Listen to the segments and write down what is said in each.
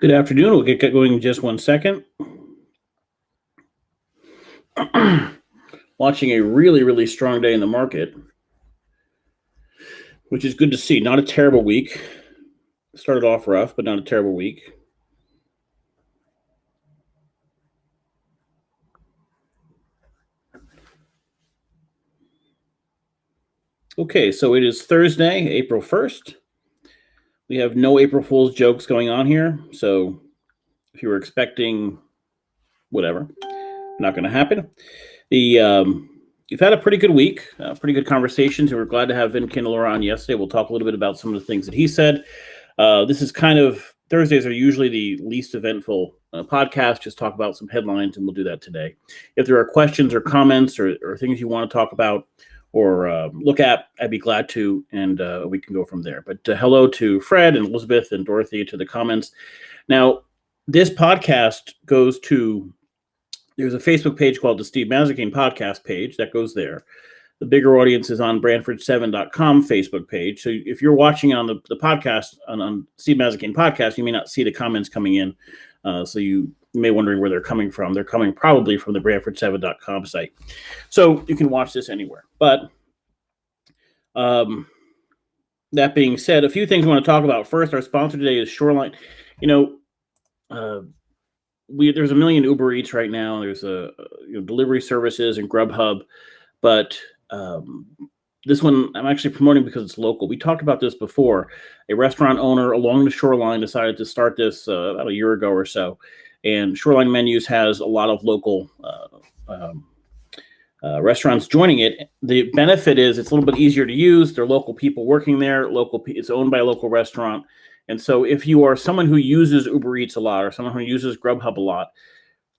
Good afternoon. We'll get going in just 1 second. Watching a really, really strong day in the market, which is good to see. Not a terrible week. Started off rough, but not a terrible week. Okay, so it is Thursday, April 1st. We have no April Fool's jokes going on here. So if you were expecting whatever, not going to happen. You've had a pretty good week, pretty good conversations, and we're glad to have Vin Candelora on yesterday. We'll talk a little bit about some of the things that he said. This is kind of, Thursdays are usually the least eventful podcast, just talk about some headlines, and we'll do that today. If there are questions or comments or things you want to talk about or look at, I'd be glad to, and we can go from there. But hello to Fred and Elizabeth and Dorothy to the comments. Now, this podcast goes to, there's a Facebook page called the Steve Mazikane Podcast page that goes there. The bigger audience is on Brandford7.com Facebook page. So if you're watching on the podcast, on Steve Mazikane Podcast, you may not see the comments coming in. So you may be wondering where they're coming from. They're coming probably from the Brandford7.com site. So you can watch this anywhere. But that being said, a few things I want to talk about. First, our sponsor today is Shoreline. There's a million Uber Eats right now. There's delivery services and Grubhub, but this one I'm actually promoting because it's local. We talked about this before. A restaurant owner along the shoreline decided to start this about a year ago or so, and Shoreline Menus has a lot of local restaurants joining it. The benefit is it's a little bit easier to use. There are local people working there. It's owned by a local restaurant. And so if you are someone who uses Uber Eats a lot or someone who uses Grubhub a lot,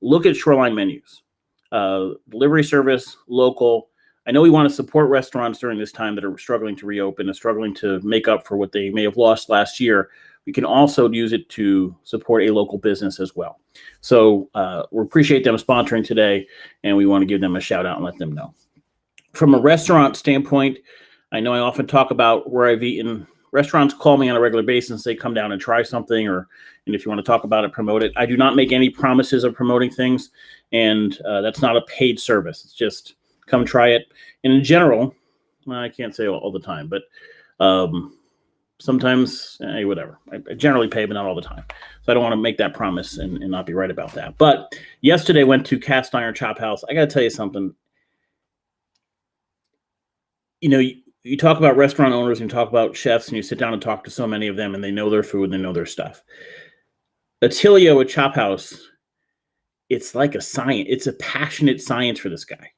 look at Shoreline Menus. Delivery service, local. I know we want to support restaurants during this time that are struggling to reopen and struggling to make up for what they may have lost last year. We can also use it to support a local business as well. So we appreciate them sponsoring today, and we want to give them a shout out and let them know. From a restaurant standpoint, I know I often talk about where I've eaten. Restaurants call me on a regular basis and say, come down and try something, and if you want to talk about it, promote it. I do not make any promises of promoting things, and that's not a paid service. It's just come try it. And in general, I can't say all the time, but sometimes, whatever. I generally pay, but not all the time. So I don't want to make that promise and not be right about that. But yesterday went to Cast Iron Chop House. I got to tell you something. You talk about restaurant owners and you talk about chefs and you sit down and talk to so many of them and they know their food and they know their stuff. Attilio at Chop House, it's like a science. It's a passionate science for this guy.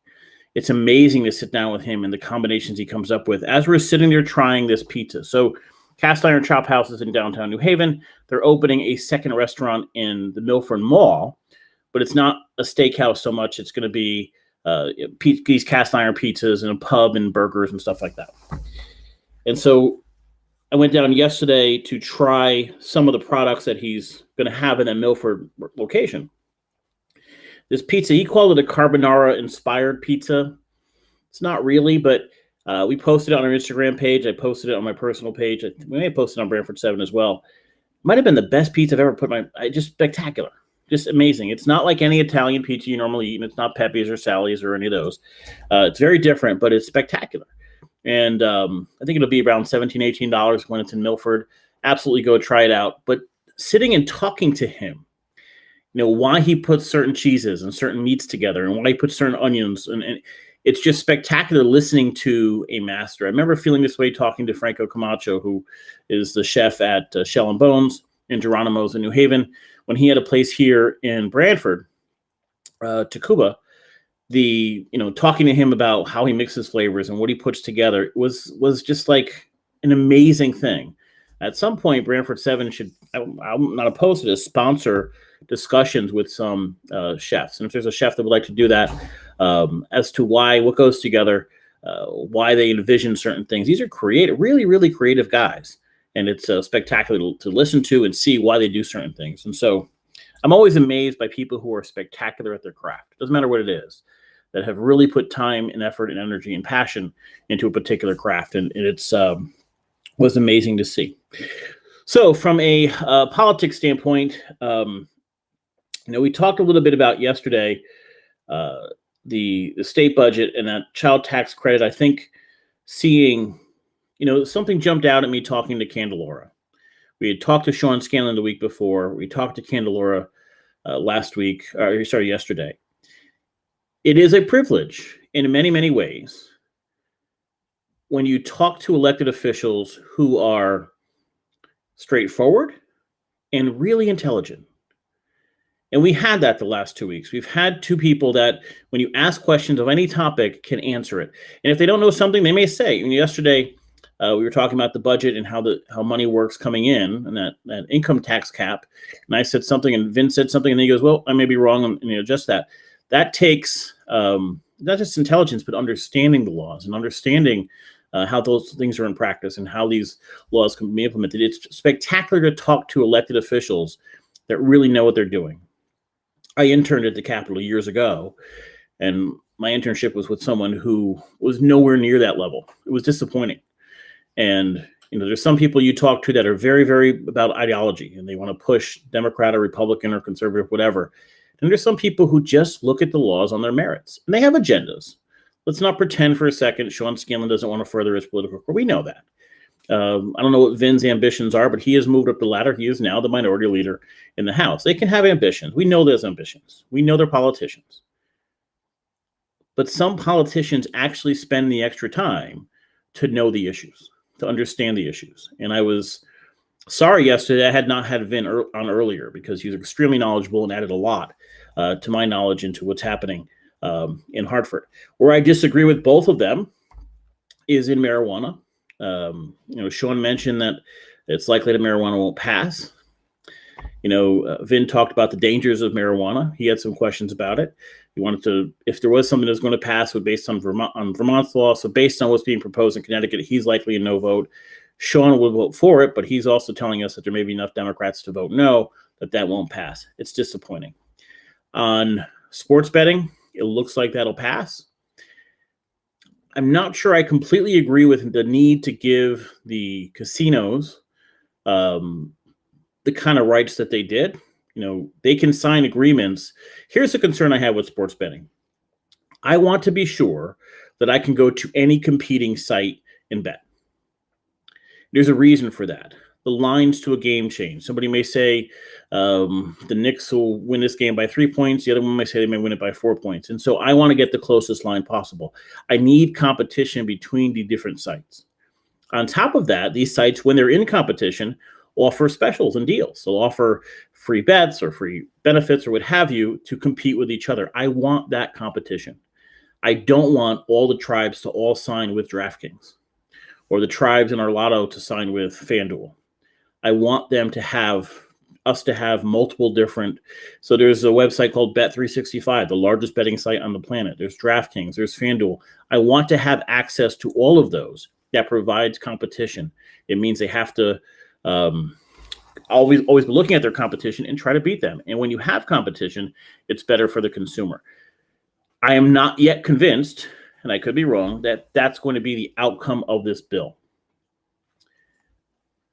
It's amazing to sit down with him and the combinations he comes up with as we're sitting there trying this pizza. So Cast Iron Chop House is in downtown New Haven. They're opening a second restaurant in the Milford Mall, but it's not a steakhouse so much. It's going to be these cast iron pizzas and a pub and burgers and stuff like that. And so I went down yesterday to try some of the products that he's going to have in that Milford location. This pizza, he called it a carbonara inspired pizza. It's not really, but we posted it on our Instagram page. I posted it on my personal page. We may have posted it on Brandford 7 as well. Might have been the best pizza I've ever put just spectacular. Just amazing. It's not like any Italian pizza you normally eat, and it's not Pepe's or Sally's or any of those. It's very different, but it's spectacular. And I think it'll be around $17, $18 when it's in Milford. Absolutely go try it out. But sitting and talking to him, why he puts certain cheeses and certain meats together and why he puts certain onions. And it's just spectacular listening to a master. I remember feeling this way talking to Franco Camacho, who is the chef at Shell and Bones in Geronimo's in New Haven. When he had a place here in Brandford, Tacuba, talking to him about how he mixes flavors and what he puts together was just like an amazing thing. At some point, Brandford 7 should, I'm not opposed to this, sponsor discussions with some chefs. And if there's a chef that would like to do that, as to what goes together, why they envision certain things. These are creative, really, really creative guys. And it's spectacular to listen to and see why they do certain things. And so I'm always amazed by people who are spectacular at their craft. Doesn't matter what it is, that have really put time and effort and energy and passion into a particular craft. And it's was amazing to see. So from a politics standpoint, we talked a little bit about yesterday uh, the state budget and that child tax credit. I think seeing, something jumped out at me talking to Candelora. We had talked to Sean Scanlon the week before. We talked to Candelora yesterday. It is a privilege in many, many ways when you talk to elected officials who are straightforward and really intelligent. And we had that the last 2 weeks. We've had two people that, when you ask questions of any topic, can answer it. And if they don't know something, they may say. Yesterday, we were talking about the budget and how money works coming in, and that income tax cap. And I said something, and Vince said something, and then he goes, "Well, I may be wrong," and just that. That takes not just intelligence, but understanding the laws and understanding how those things are in practice and how these laws can be implemented. It's spectacular to talk to elected officials that really know what they're doing. I interned at the Capitol years ago, and my internship was with someone who was nowhere near that level. It was disappointing. And, there's some people you talk to that are very, very about ideology, and they want to push Democrat or Republican or conservative, whatever. And there's some people who just look at the laws on their merits, and they have agendas. Let's not pretend for a second Sean Scanlon doesn't want to further his political career. We know that. I don't know what Vin's ambitions are, but he has moved up the ladder. He is now the minority leader in the House. They can have ambitions. We know there's ambitions. We know they're politicians. But some politicians actually spend the extra time to know the issues, to understand the issues. And I was sorry yesterday I had not had Vin on earlier, because he was extremely knowledgeable and added a lot to my knowledge into what's happening in Hartford. Where I disagree with both of them is in marijuana. Sean mentioned that it's likely that marijuana won't pass. Vin talked about the dangers of marijuana. He had some questions about it. He wanted to, if there was something that was going to pass, would based on Vermont's law. So based on what's being proposed in Connecticut, he's likely a no vote. Sean would vote for it, but he's also telling us that there may be enough Democrats to vote no, that won't pass. It's disappointing. On sports betting, it looks like that'll pass. I'm not sure I completely agree with the need to give the casinos the kind of rights that they did. They can sign agreements. Here's the concern I have with sports betting. I want to be sure that I can go to any competing site and bet. There's a reason for that. The lines to a game change. Somebody may say the Knicks will win this game by 3 points. The other one may say they may win it by 4 points. And so I want to get the closest line possible. I need competition between the different sites. On top of that, these sites, when they're in competition, offer specials and deals. They'll offer free bets or free benefits or what have you to compete with each other. I want that competition. I don't want all the tribes to all sign with DraftKings or the tribes in our lotto to sign with FanDuel. I want them to have multiple different. So there's a website called Bet365, the largest betting site on the planet. There's DraftKings, there's FanDuel. I want to have access to all of those. That provides competition. It means they have to always be looking at their competition and try to beat them. And when you have competition, it's better for the consumer. I am not yet convinced, and I could be wrong, that that's going to be the outcome of this bill.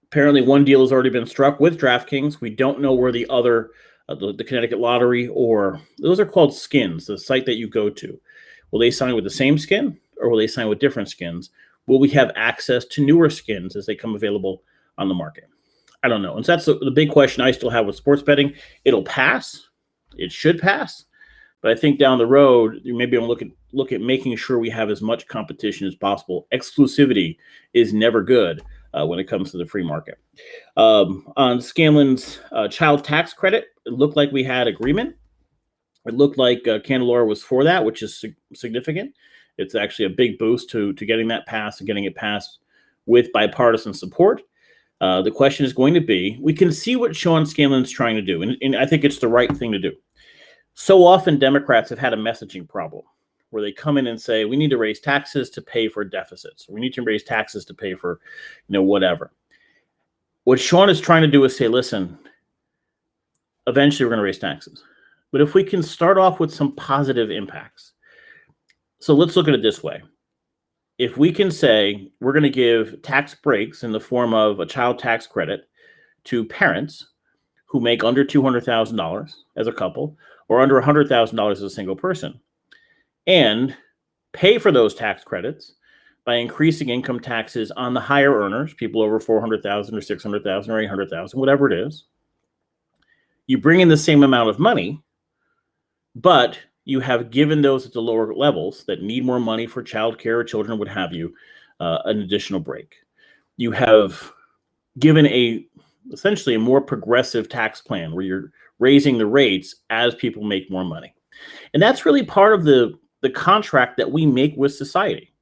Apparently, one deal has already been struck with DraftKings. We don't know where the other, the Connecticut Lottery, or those are called skins, the site that you go to. Will they sign with the same skin, or will they sign with different skins? Will we have access to newer skins as they come available on the market? I don't know. And so that's the big question I still have with sports betting. It'll pass. It should pass. But I think down the road, maybe I'm look at making sure we have as much competition as possible. Exclusivity is never good when it comes to the free market. On Scanlon's child tax credit, it looked like we had agreement. It looked like Candelora was for that, which is significant. It's actually a big boost to getting that passed and getting it passed with bipartisan support. The question is going to be, we can see what Sean Scanlon's trying to do, and I think it's the right thing to do. So often Democrats have had a messaging problem where they come in and say, we need to raise taxes to pay for deficits. We need to raise taxes to pay for, whatever. What Sean is trying to do is say, listen, eventually we're going to raise taxes. But if we can start off with some positive impacts. So let's look at it this way. If we can say we're going to give tax breaks in the form of a child tax credit to parents who make under $200,000 as a couple or under $100,000 as a single person, and pay for those tax credits by increasing income taxes on the higher earners, people over 400,000 or 600,000 or 800,000, whatever it is. You bring in the same amount of money, but you have given those at the lower levels that need more money for childcare or children, what have you, an additional break. You have given essentially a more progressive tax plan where you're raising the rates as people make more money. And that's really part of the contract that we make with society.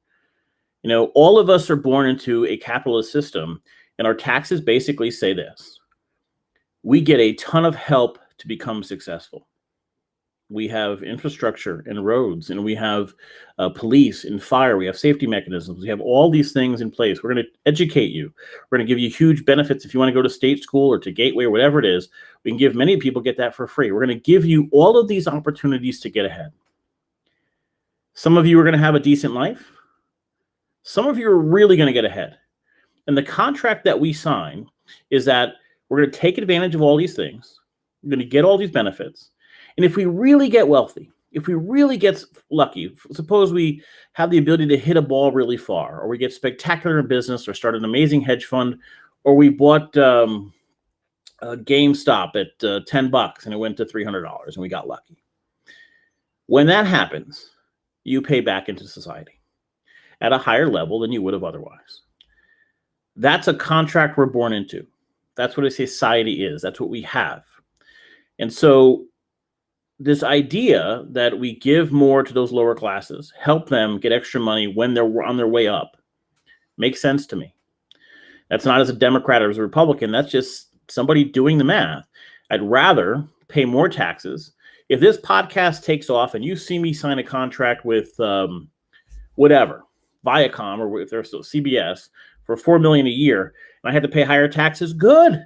You know, all of us are born into a capitalist system, and our taxes basically say this: we get a ton of help to become successful. We have infrastructure and roads, and we have police and fire. We have safety mechanisms. We have all these things in place. We're going to educate you. We're going to give you huge benefits if you want to go to state school or to Gateway or whatever it is. We can give many people get that for free. We're going to give you all of these opportunities to get ahead. Some of you are going to have a decent life. Some of you are really going to get ahead. And the contract that we sign is that we're going to take advantage of all these things. We're going to get all these benefits. And if we really get wealthy, if we really get lucky, suppose we have the ability to hit a ball really far, or we get spectacular in business, or start an amazing hedge fund, or we bought a GameStop at $10 and it went to $300 and we got lucky. When that happens, you pay back into society at a higher level than you would have otherwise. That's a contract we're born into. That's what a society is. That's what we have. And so this idea that we give more to those lower classes, help them get extra money when they're on their way up, makes sense to me. That's not as a Democrat or as a Republican. That's just somebody doing the math. I'd rather pay more taxes. If this podcast takes off and you see me sign a contract with whatever, Viacom, or if there's still CBS for $4 million a year, and I had to pay higher taxes, good.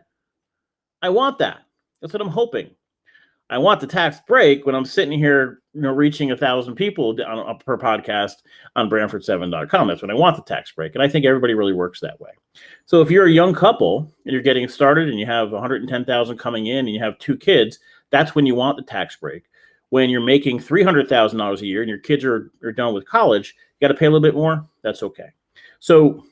I want that. That's what I'm hoping. I want the tax break when I'm sitting here, reaching 1,000 people per podcast on Brandford7.com. That's when I want the tax break. And I think everybody really works that way. So if you're a young couple and you're getting started and you have 110,000 coming in and you have 2 kids, that's when you want the tax break. When you're making $300,000 a year and your kids are done with college, you got to pay a little bit more. That's okay. So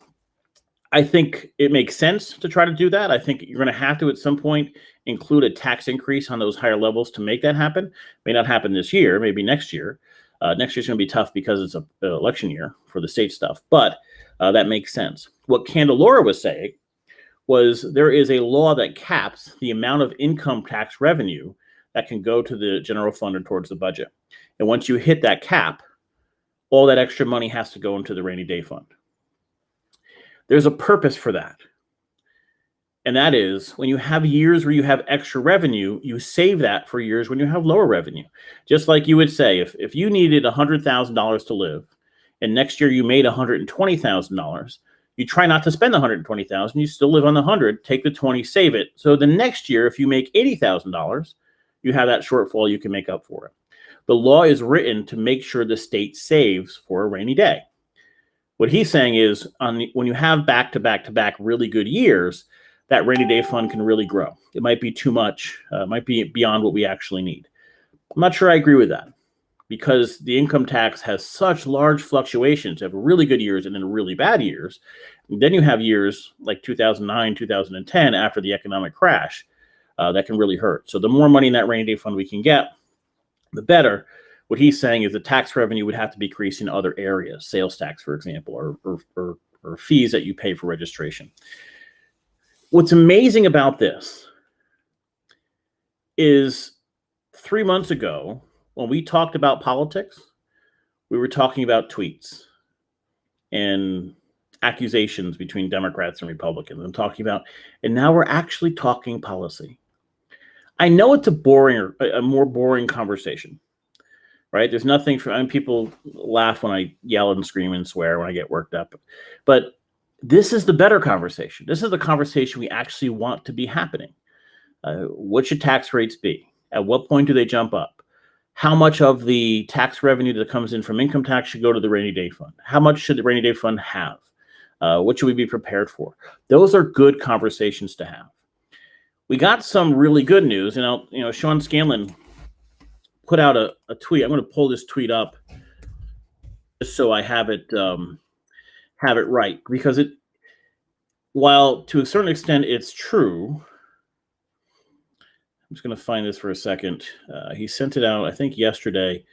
I think it makes sense to try to do that. I think you're going to have to, at some point, include a tax increase on those higher levels to make that happen. May not happen this year, maybe next year. Next year's going to be tough because it's an election year for the state stuff, but that makes sense. What Candelora was saying was there is a law that caps the amount of income tax revenue that can go to the general fund or towards the budget. And once you hit that cap, all that extra money has to go into the rainy day fund. There's a purpose for that. And that is when you have years where you have extra revenue, you save that for years when you have lower revenue. Just like you would say, if you needed $100,000 to live and next year you made $120,000, you try not to spend the $120,000, you still live on the 100, take the 20, save it. So the next year, if you make $80,000, you have that shortfall, you can make up for it. The law is written to make sure the state saves for a rainy day. What he's saying is when you have back-to-back really good years, that rainy day fund can really grow. It might be too much, might be beyond what we actually need. I'm not sure I agree with that because the income tax has such large fluctuations. You have really good years and then really bad years. And then you have years like 2009, 2010 after the economic crash that can really hurt. So the more money in that rainy day fund we can get, the better. What he's saying is the tax revenue would have to be increased in other areas, sales tax, for example, or fees that you pay for registration. What's amazing about this is 3 months ago, when we talked about politics, we were talking about tweets and accusations between Democrats and Republicans and now we're actually talking policy. I know it's a more boring conversation, right? There's nothing people laugh when I yell and scream and swear when I get worked up, but this is the better conversation. This is the conversation we actually want to be happening. What should tax rates be? At what point do they jump up? How much of the tax revenue that comes in from income tax should go to the rainy day fund? How much should the rainy day fund have? What should we be prepared for? Those are good conversations to have. we got some really good news. Sean Scanlon put out a tweet. I'm going to pull this tweet up just so I have it right, because while to a certain extent it's true. I'm just going to find this for a second. He sent it out, I think, yesterday,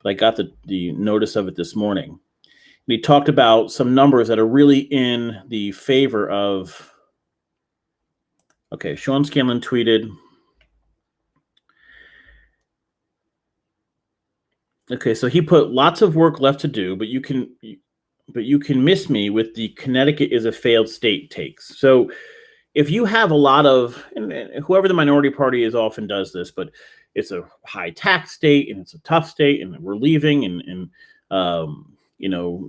but I got the notice of it this morning. And he talked about some numbers that are really in the favor of. Okay, Sean Scanlon tweeted. Okay, so he put lots of work left to do, but you can miss me with the Connecticut is a failed state takes. So if you have a lot of, and whoever the minority party is often does this, but it's a high tax state and it's a tough state and we're leaving and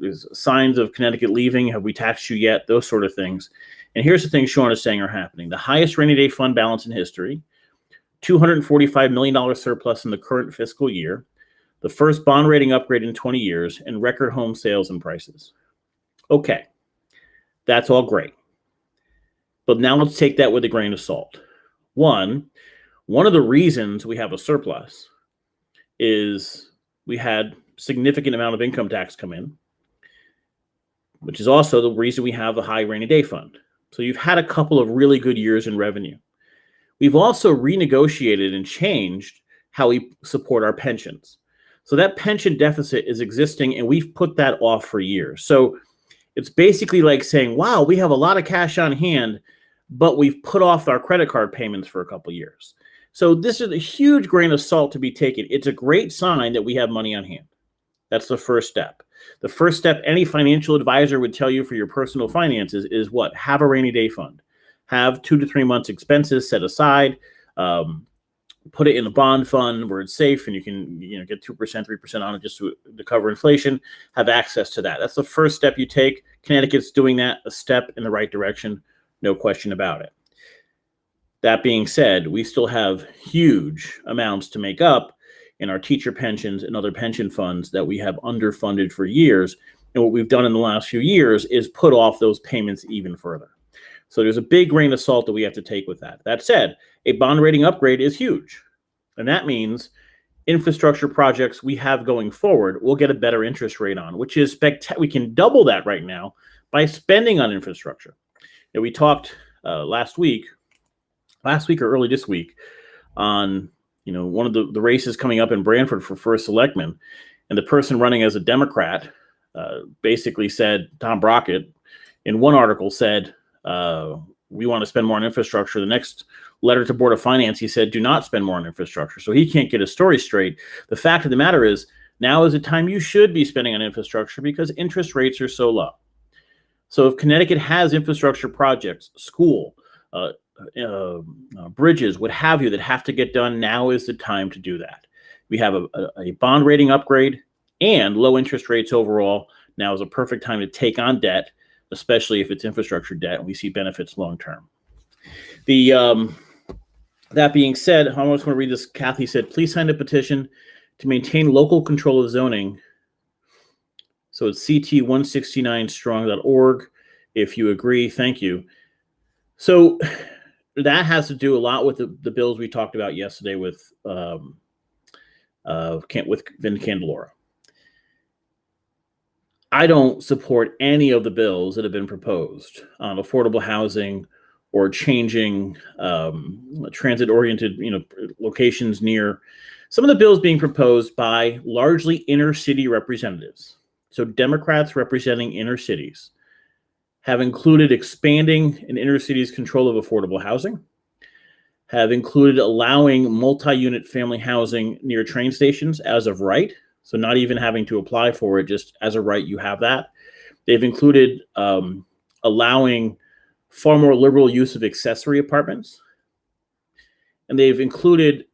there's signs of Connecticut leaving. Have we taxed you yet? Those sort of things. And here's the things Sean is saying are happening. The highest rainy day fund balance in history, $245 million surplus in the current fiscal year, the first bond rating upgrade in 20 years, and record home sales and prices. Okay, that's all great. But now let's take that with a grain of salt. One of the reasons we have a surplus is we had significant amount of income tax come in, which is also the reason we have a high rainy day fund. So you've had a couple of really good years in revenue. We've also renegotiated and changed how we support our pensions. So that pension deficit is existing, and we've put that off for years. So it's basically like saying, wow, we have a lot of cash on hand, but we've put off our credit card payments for a couple of years. So this is a huge grain of salt to be taken. It's a great sign that we have money on hand. That's the first step. The first step any financial advisor would tell you for your personal finances is what? Have a rainy day fund. Have 2 to 3 months expenses set aside. Put it in a bond fund where it's safe and you can get 2%, 3% on it just to cover inflation. Have access to that. That's the first step you take. Connecticut's doing that, a step in the right direction, no question about it. That being said, we still have huge amounts to make up in our teacher pensions and other pension funds that we have underfunded for years. And what we've done in the last few years is put off those payments even further. So there's a big grain of salt that we have to take with that. That said, a bond rating upgrade is huge. And that means infrastructure projects we have going forward will get a better interest rate on, which is spectacular. We can double that right now by spending on infrastructure. And we talked last week or early this week on one of the races coming up in Branford for first selectman, and the person running as a Democrat basically said, Tom Brockett, in one article said, we want to spend more on infrastructure. The next letter to Board of Finance, he said, do not spend more on infrastructure. So he can't get his story straight. The fact of the matter is, now is the time you should be spending on infrastructure because interest rates are so low. So if Connecticut has infrastructure projects, school, bridges, what have you, that have to get done, now is the time to do that. We have a bond rating upgrade and low interest rates overall. Now is a perfect time to take on debt, especially if it's infrastructure debt, and we see benefits long term. That being said, I just want to read this. Kathy said, please sign a petition to maintain local control of zoning. So it's ct169strong.org. If you agree, thank you. So that has to do a lot with the bills we talked about yesterday with Vin Candelora. I don't support any of the bills that have been proposed on affordable housing or changing transit-oriented locations near. Some of the bills being proposed by largely inner city representatives, so Democrats representing inner cities, have included expanding an inner city's control of affordable housing, have included allowing multi-unit family housing near train stations as of right, so not even having to apply for it, just as a right you have that. They've included allowing far more liberal use of accessory apartments, and they've included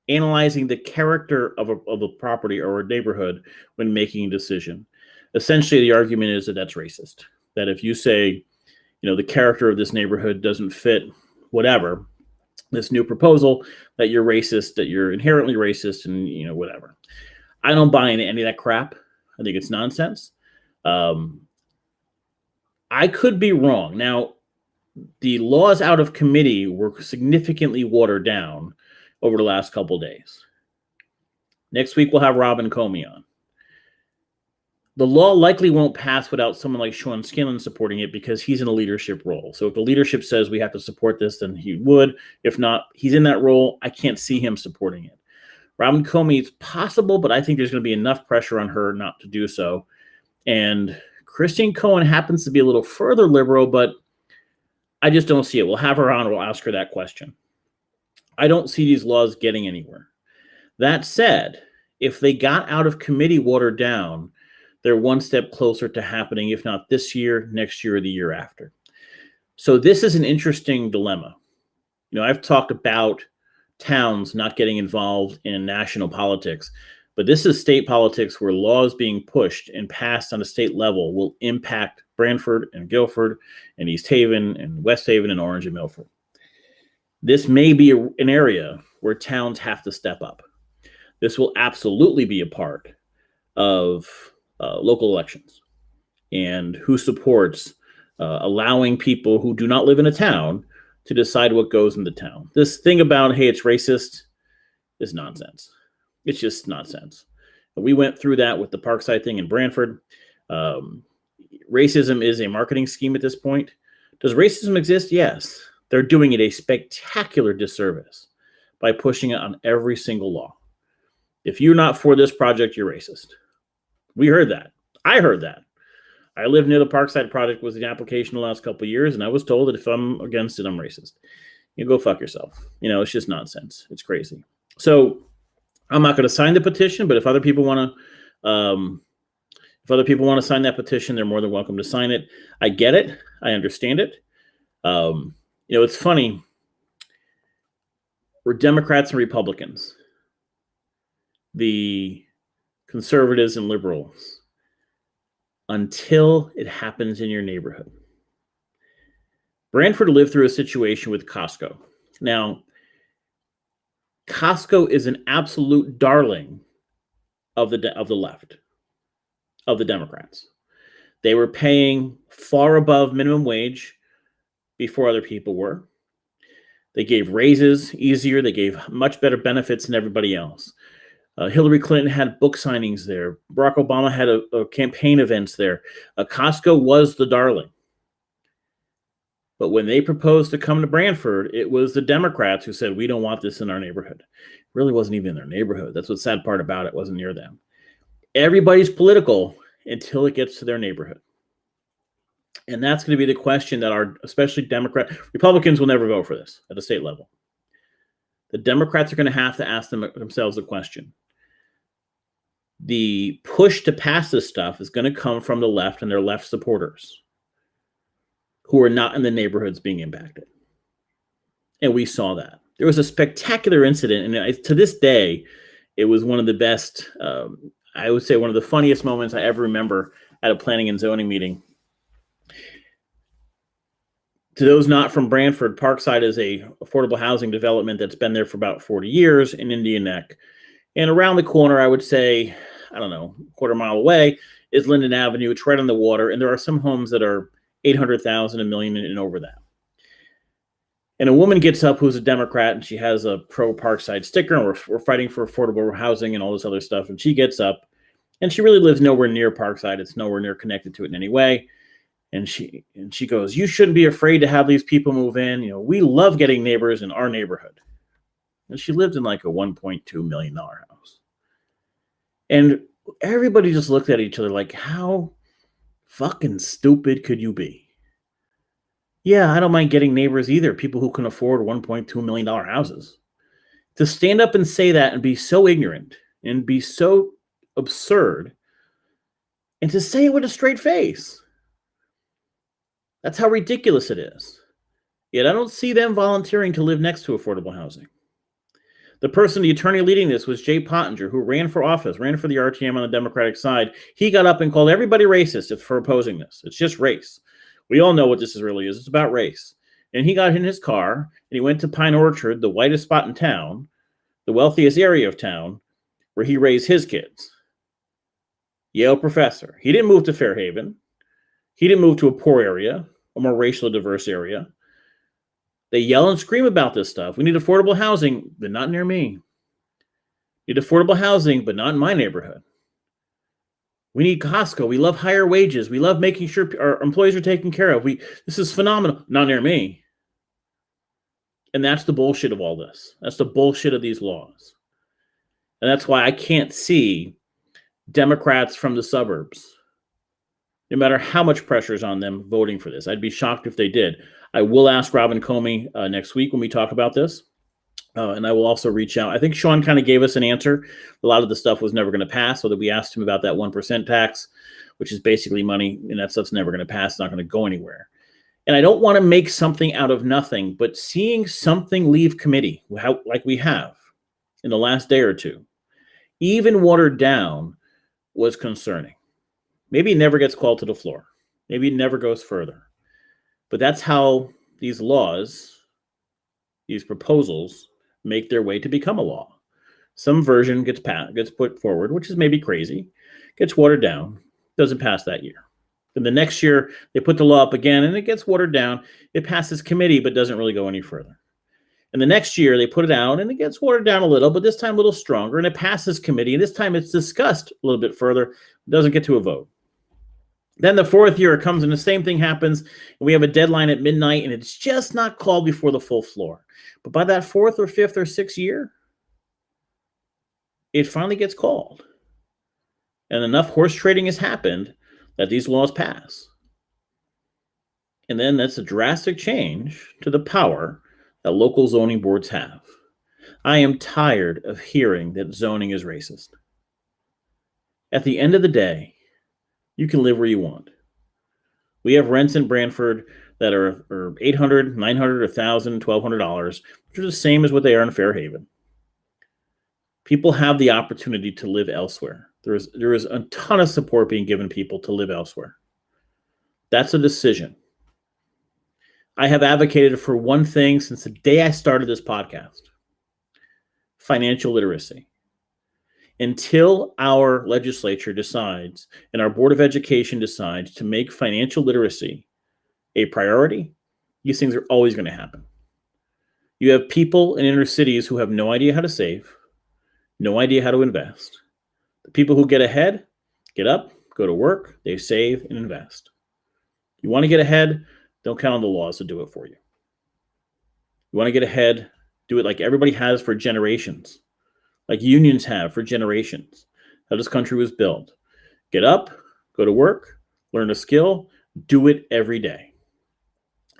analyzing the character of a property or a neighborhood when making a decision. Essentially, the argument is that that's racist. That if you say, the character of this neighborhood doesn't fit whatever, this new proposal, that you're racist, that you're inherently racist, and whatever. I don't buy into any of that crap. I think it's nonsense. I could be wrong. Now, the laws out of committee were significantly watered down over the last couple days. Next week, we'll have Robin Comey on. The law likely won't pass without someone like Sean Skillen supporting it because he's in a leadership role. So if the leadership says we have to support this, then he would. If not, he's in that role. I can't see him supporting it. Robin Comey, it's possible, but I think there's going to be enough pressure on her not to do so. And Christine Cohen happens to be a little further liberal, but I just don't see it. We'll have her on. We'll ask her that question. I don't see these laws getting anywhere. That said, if they got out of committee watered down, they're one step closer to happening, if not this year, next year, or the year after. So this is an interesting dilemma. You know, I've talked about towns not getting involved in national politics, but this is state politics where laws being pushed and passed on a state level will impact Branford and Guilford and East Haven and West Haven and Orange and Milford. This may be an area where towns have to step up. This will absolutely be a part of local elections and who supports allowing people who do not live in a town to decide what goes in the town. This thing about, hey, it's racist is nonsense. It's just nonsense. We went through that with the Parkside thing in Branford. Racism is a marketing scheme at this point. Does racism exist? Yes. They're doing it a spectacular disservice by pushing it on every single law. If you're not for this project, you're racist. We heard that. I heard that. I lived near the Parkside project was the application the last couple of years, and I was told that if I'm against it, I'm racist. You go fuck yourself. You know, it's just nonsense. It's crazy. So I'm not going to sign the petition, but if other people want to, sign that petition, they're more than welcome to sign it. I get it. I understand it. You know, it's funny. We're Democrats and Republicans. The conservatives and liberals, until it happens in your neighborhood. Branford lived through a situation with Costco. Now, Costco is an absolute darling of the left, of the Democrats. They were paying far above minimum wage before other people were. They gave raises easier. They gave much better benefits than everybody else. Hillary Clinton had book signings there. Barack Obama had a campaign events there. Costco was the darling. But when they proposed to come to Branford, it was the Democrats who said, we don't want this in our neighborhood. It really wasn't even in their neighborhood. That's what's sad part about it. It wasn't near them. Everybody's political until it gets to their neighborhood. And that's going to be the question that especially Republicans will never vote for this at the state level. The Democrats are going to have to ask themselves the question. The push to pass this stuff is going to come from the left and their left supporters who are not in the neighborhoods being impacted. And we saw that. There was a spectacular incident, and to this day, it was one of the best, I would say one of the funniest moments I ever remember at a planning and zoning meeting. To those not from Branford, Parkside is a affordable housing development that's been there for about 40 years in Indian Neck. And around the corner, I would say, I don't know, a quarter mile away is Linden Avenue. It's right on the water. And there are some homes that are 800,000, $1 million and over that. And a woman gets up who's a Democrat, and she has a pro Parkside sticker, and we're fighting for affordable housing and all this other stuff. And she gets up, and she really lives nowhere near Parkside. It's nowhere near connected to it in any way. And she goes, you shouldn't be afraid to have these people move in. You know, we love getting neighbors in our neighborhood. And she lived in like a $1.2 million house. And everybody just looked at each other like, how fucking stupid could you be? Yeah, I don't mind getting neighbors either, people who can afford $1.2 million houses. To stand up and say that and be so ignorant and be so absurd, and to say it with a straight face. That's how ridiculous it is. Yet I don't see them volunteering to live next to affordable housing. The attorney leading this was Jay Pottinger, who ran for office, ran for the RTM on the Democratic side. He got up and called everybody racist for opposing this. It's just race. We all know what this really is. It's about race. And he got in his car and he went to Pine Orchard, the whitest spot in town, the wealthiest area of town, where he raised his kids. Yale professor. He didn't move to Fairhaven. He didn't move to a poor area, a more racially diverse area. They yell and scream about this stuff. We need affordable housing, but not near me. We need affordable housing, but not in my neighborhood. We need Costco. We love higher wages. We love making sure our employees are taken care of. This is phenomenal. Not near me. And that's the bullshit of all this. That's the bullshit of these laws. And that's why I can't see Democrats from the suburbs, no matter how much pressure is on them, voting for this. I'd be shocked if they did. I will ask Robin Comey next week when we talk about this. And I will also reach out. I think Sean kind of gave us an answer. A lot of the stuff was never going to pass, so that we asked him about that 1% tax, which is basically money, and that stuff's never going to pass. It's not going to go anywhere. And I don't want to make something out of nothing, but seeing something leave committee, like we have in the last day or two, even watered down, was concerning. Maybe it never gets called to the floor. Maybe it never goes further. But that's how these laws, these proposals, make their way to become a law. Some version gets put forward, which is maybe crazy, gets watered down, doesn't pass that year. Then the next year, they put the law up again, and it gets watered down. It passes committee, but doesn't really go any further. And the next year, they put it out, and it gets watered down a little, but this time a little stronger, and it passes committee, and this time it's discussed a little bit further, doesn't get to a vote. Then the fourth year it comes, and the same thing happens, and we have a deadline at midnight, and it's just not called before the full floor. But by that fourth or fifth or sixth year, it finally gets called. And enough horse trading has happened that these laws pass. And then that's a drastic change to the power that local zoning boards have. I am tired of hearing that zoning is racist. At the end of the day, you can live where you want. We have rents in Brantford that are $800, $900, $1,000, $1,200, which are the same as what they are in Fairhaven. People have the opportunity to live elsewhere. There is a ton of support being given people to live elsewhere. That's a decision. I have advocated for one thing since the day I started this podcast: financial literacy. Until our legislature decides and our Board of Education decides to make financial literacy a priority, these things are always going to happen. You have people in inner cities who have no idea how to save, no idea how to invest. The people who get ahead, get up, go to work, they save and invest. You want to get ahead, don't count on the laws to do it for you. You want to get ahead, do it like everybody has for generations, like unions have for generations. How this country was built. Get up, go to work, learn a skill, do it every day.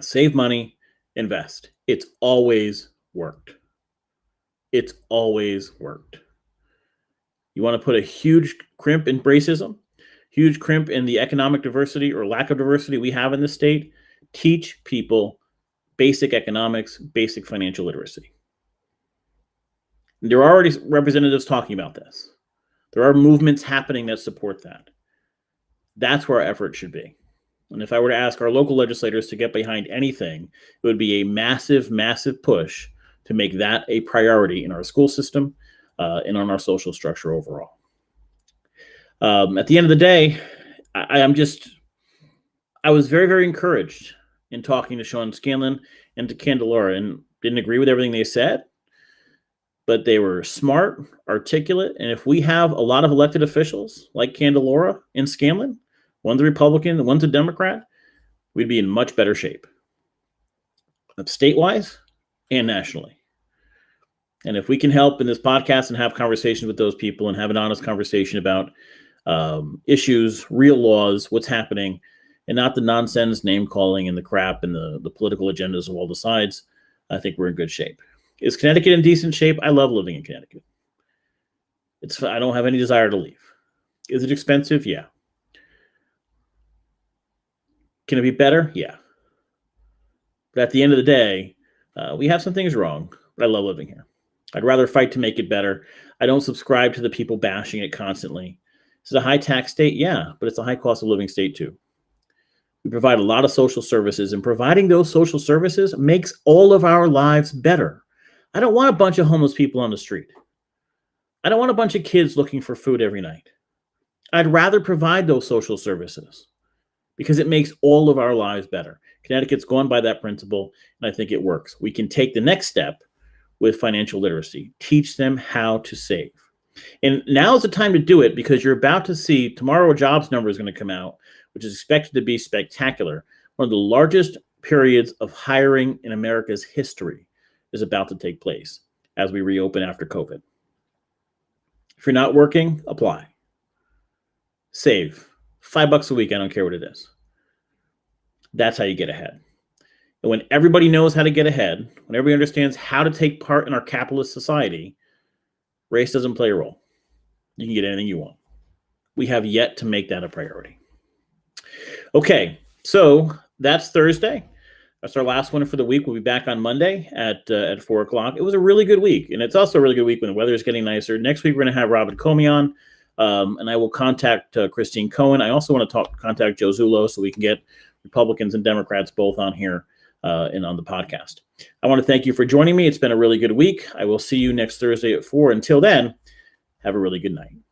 Save money, invest. It's always worked. It's always worked. You want to put a huge crimp in racism, huge crimp in the economic diversity or lack of diversity we have in the state? Teach people basic economics, basic financial literacy. And there are already representatives talking about this. There are movements happening that support that. That's where our effort should be. And if I were to ask our local legislators to get behind anything, it would be a massive, massive push to make that a priority in our school system and on our social structure overall. At the end of the day, I was very, very encouraged in talking to Sean Scanlon and to Candelora, and didn't agree with everything they said, but they were smart, articulate, and if we have a lot of elected officials like Candelora and Scanlon, one's a Republican, one's a Democrat, we'd be in much better shape, statewide and nationally. And if we can help in this podcast and have conversations with those people and have an honest conversation about issues, real laws, what's happening, and not the nonsense name calling and the crap and the political agendas of all the sides, I think we're in good shape. Is Connecticut in decent shape? I love living in Connecticut. I don't have any desire to leave. Is it expensive? Yeah. Can it be better? Yeah. But at the end of the day, we have some things wrong, but I love living here. I'd rather fight to make it better. I don't subscribe to the people bashing it constantly. Is it a high tax state? Yeah, but it's a high cost of living state too. We provide a lot of social services, and providing those social services makes all of our lives better. I don't want a bunch of homeless people on the street. I don't want a bunch of kids looking for food every night. I'd rather provide those social services because it makes all of our lives better. Connecticut's gone by that principle, and I think it works. We can take the next step with financial literacy, teach them how to save. And now is the time to do it, because you're about to see tomorrow a jobs number is going to come out, which is expected to be spectacular. One of the largest periods of hiring in America's history is about to take place as we reopen after COVID. If you're not working, apply. Save $5 a week. I don't care what it is. That's how you get ahead. And when everybody knows how to get ahead, when everybody understands how to take part in our capitalist society, race doesn't play a role. You can get anything you want. We have yet to make that a priority. Okay, so that's Thursday. That's our last one for the week. We'll be back on Monday at 4 o'clock. It was a really good week, and it's also a really good week when the weather is getting nicer. Next week, we're going to have Robert Comey on, and I will contact Christine Cohen. I also want to contact Joe Zullo so we can get Republicans and Democrats both on here and on the podcast. I want to thank you for joining me. It's been a really good week. I will see you next Thursday at 4. Until then, have a really good night.